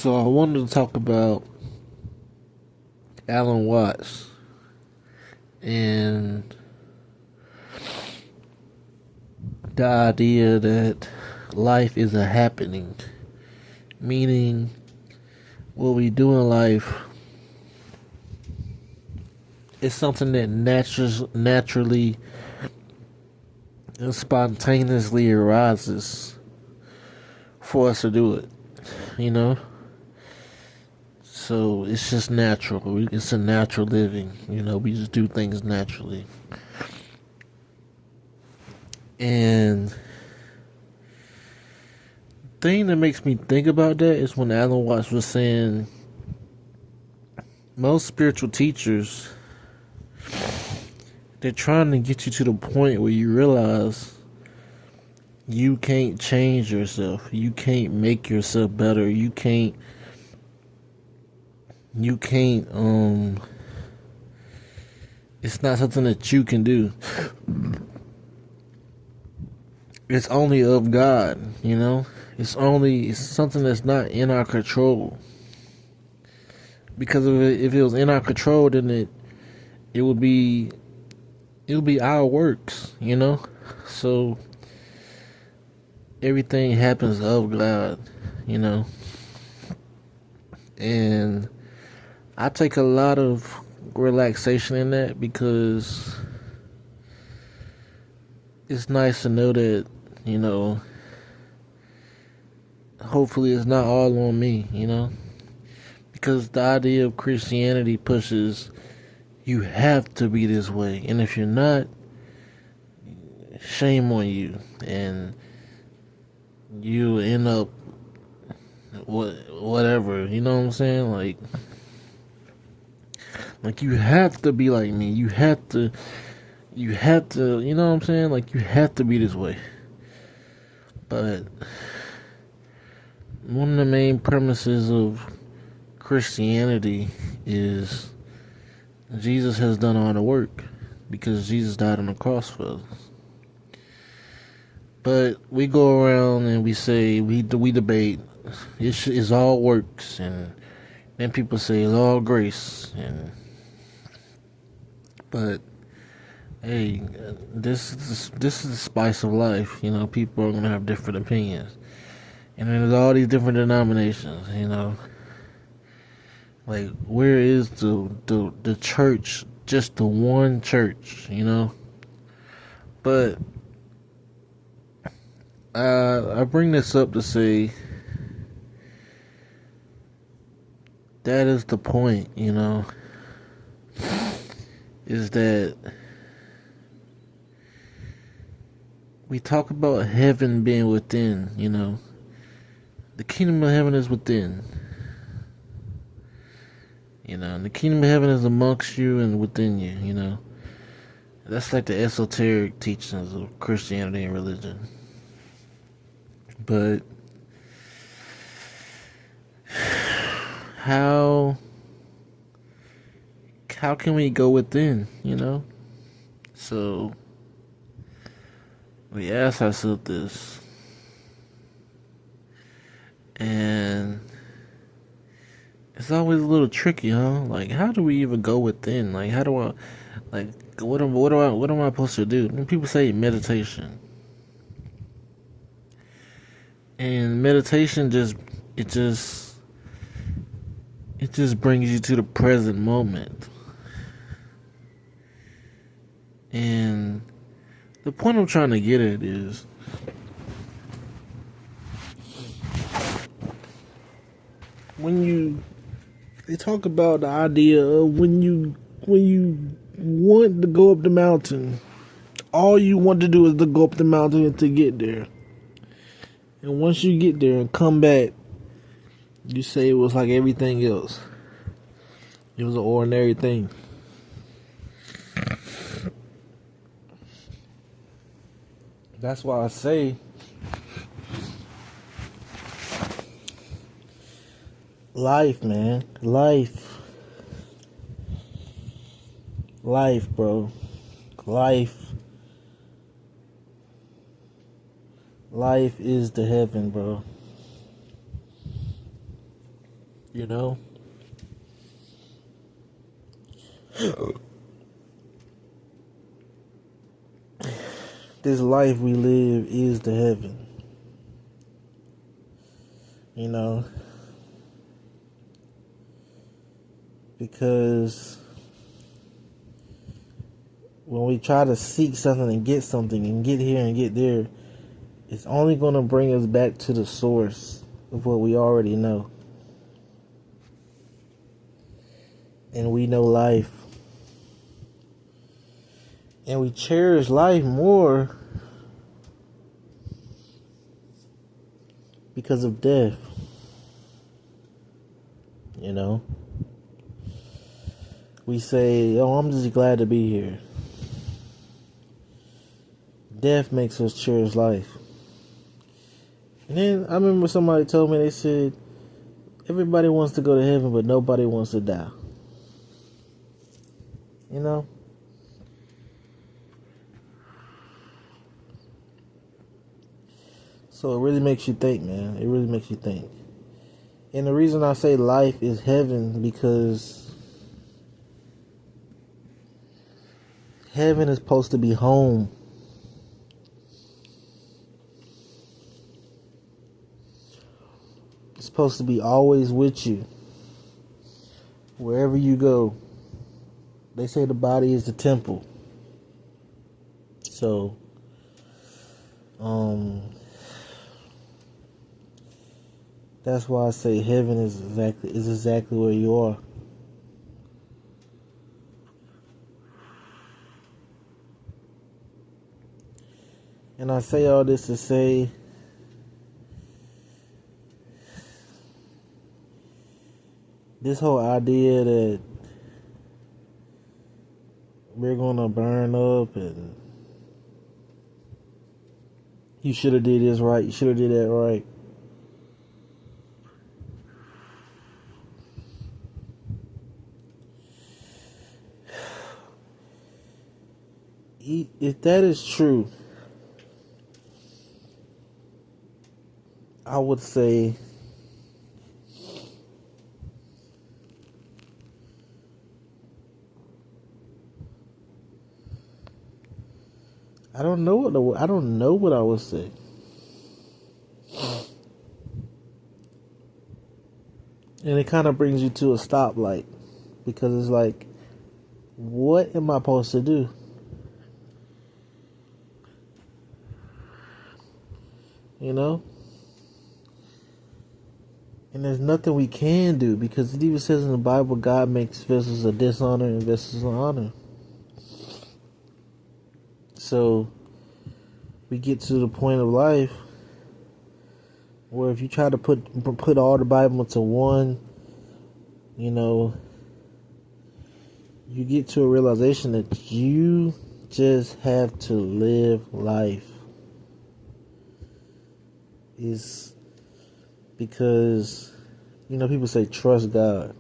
So I wanted to talk about Alan Watts and the idea that life is a happening, meaning what we do in life is something that naturally and spontaneously arises for us to do it, you know? So it's just natural. It's a natural living, we just do things naturally. And the thing that makes me think about that is when Alan Watts was saying most spiritual teachers, they're trying to get you to the point where you realize you can't change yourself. You can't make yourself better. You can't it's not something that you can do. It's only of God. It's something that's not in our control. Because if it was in our control, then it would be our works. So everything happens of God. And I take a lot of relaxation in that because it's nice to know that, hopefully it's not all on me. Because the idea of Christianity pushes you have to be this way. And if you're not, shame on you. And you end up whatever. You know what I'm saying? Like you have to be like me. You have to, you know what I'm saying? Like you have to be this way. But one of the main premises of Christianity is Jesus has done all the work because Jesus died on the cross for us. But we go around and we say, we debate, it's all works, and then people say it's all grace, but hey, this is the spice of life. People are gonna have different opinions, and then there's all these different denominations. Like where is the church? Just the one church, But I bring this up to say that is the point, is that we talk about heaven being within, the kingdom of heaven is within, and the kingdom of heaven is amongst you and within you. That's like the esoteric teachings of Christianity and religion. But how can we go within, So we ask ourselves this, and it's always a little tricky, huh? Like, how do we even go within? Like, how do I, like, what am I supposed to do? When people say meditation, and meditation it just brings you to the present moment. And the point I'm trying to get at is they talk about the idea of when you want to go up the mountain, all you want to do is to go up the mountain and to get there. And once you get there and come back, you say it was like everything else. It was an ordinary thing. That's why I say life, man. Life, bro. Life is the heaven, bro. You know? This life we live is the heaven. You know? Because when we try to seek something and get something and get here and get there, it's only going to bring us back to the source of what we already know. And we know life. And we cherish life more because of death. You know? We say, oh, I'm just glad to be here. Death makes us cherish life. And then I remember somebody told me, they said, everybody wants to go to heaven, but nobody wants to die. You know? So it really makes you think, man. It really makes you think. And the reason I say life is heaven, because heaven is supposed to be home. It's supposed to be always with you. Wherever you go. They say the body is the temple. So, that's why I say heaven is exactly where you are. And I say all this to say, this whole idea that we're gonna burn up and you should have did this right, you should have did that right. If that is true, I would say I don't know what I would say. And it kind of brings you to a stoplight, because it's like, what am I supposed to do? You know? And there's nothing we can do, because it even says in the Bible, God makes vessels of dishonor and vessels of honor. So we get to the point of life where if you try to put all the Bible into one, you know, you get to a realization that you just have to live life. Is because, you know, people say trust God.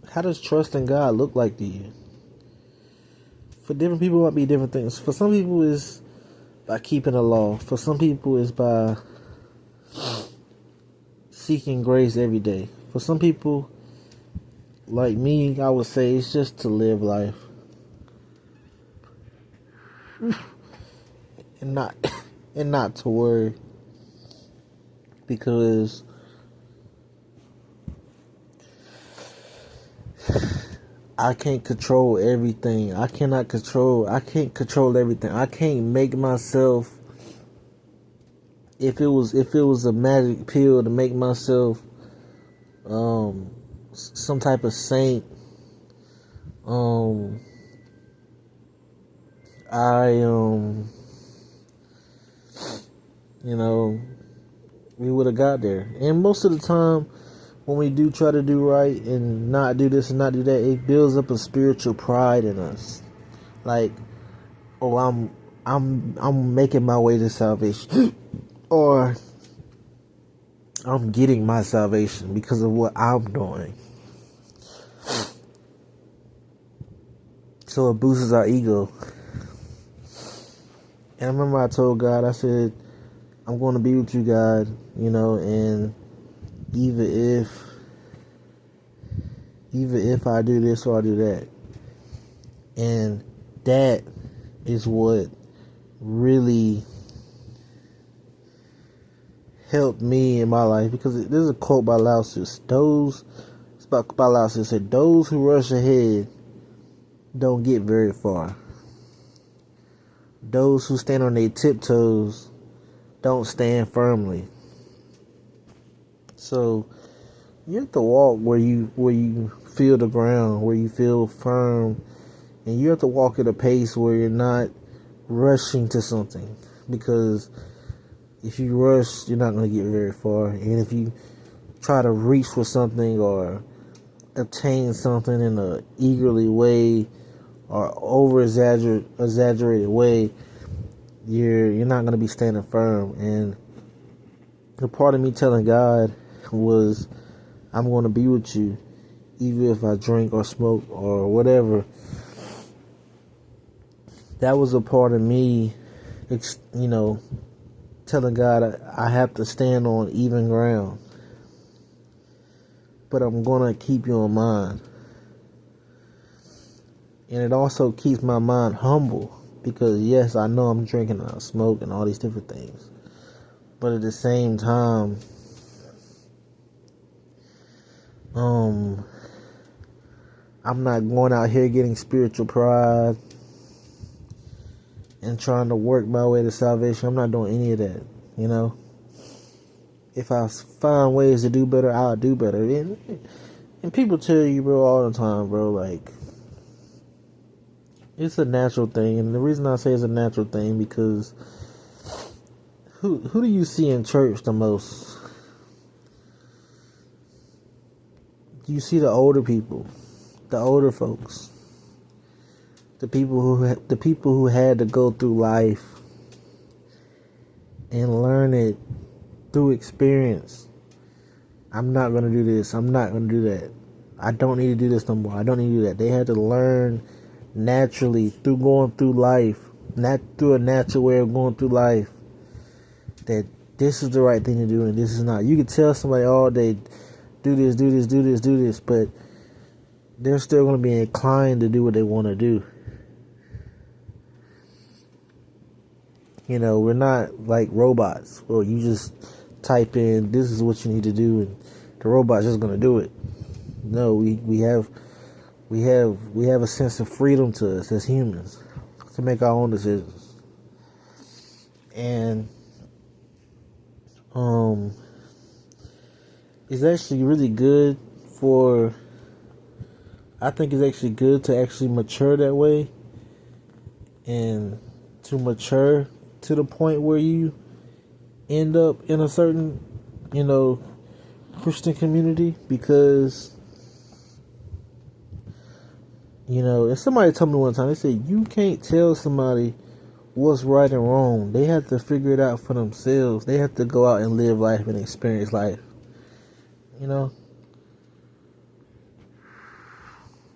How does trusting God look like to you? For different people, it might be different things. For some people, it's by keeping the law. For some people, it's by seeking grace every day. For some people, like me, I would say it's just to live life. And not to worry. Because I can't control everything. I can't control everything. I can't make myself, if it was a magic pill to make myself some type of saint, you know, we would have got there. And most of the time, when we do try to do right and not do this and not do that, it builds up a spiritual pride in us. Like, oh, I'm making my way to salvation, or I'm getting my salvation because of what I'm doing. So it boosts our ego. And I remember I told God, I said, I'm going to be with you, God, you know, and even if I do this or I do that. And that is what really helped me in my life, because there's a quote by Lao Tzu. Said, those who rush ahead don't get very far. Those who stand on their tiptoes don't stand firmly. So you have to walk where you feel the ground, where you feel firm, and you have to walk at a pace where you're not rushing to something, because if you rush, you're not going to get very far. And if you try to reach for something or obtain something in a eagerly way or over exaggerated way, you're not going to be standing firm. And the part of me telling God was, I'm going to be with you even if I drink or smoke or whatever. That was a part of me, telling God I have to stand on even ground, but I'm going to keep you in mind. And it also keeps my mind humble, because yes, I know I'm drinking and I smoke and all these different things, but at the same time, I'm not going out here getting spiritual pride and trying to work my way to salvation. I'm not doing any of that, If I find ways to do better, I'll do better. And people tell you, bro, all the time, bro, like, it's a natural thing. And the reason I say it's a natural thing, because who do you see in church the most? You see the older people, the older folks. The people who had to go through life and learn it through experience. I'm not going to do this. I'm not going to do that. I don't need to do this no more. I don't need to do that. They had to learn naturally through going through life, not through a natural way of going through life, that this is the right thing to do and this is not. You can tell somebody all day, do this, do this, do this, do this, but they're still going to be inclined to do what they want to do. We're not like robots. Well, you just type in, this is what you need to do, and the robot's just gonna do it. No, we have a sense of freedom to us as humans to make our own decisions. And it's actually really good I think it's actually good to actually mature that way, and to mature to the point where you end up in a certain, Christian community, because, if somebody told me one time, they said, you can't tell somebody what's right and wrong. They have to figure it out for themselves. They have to go out and live life and experience life,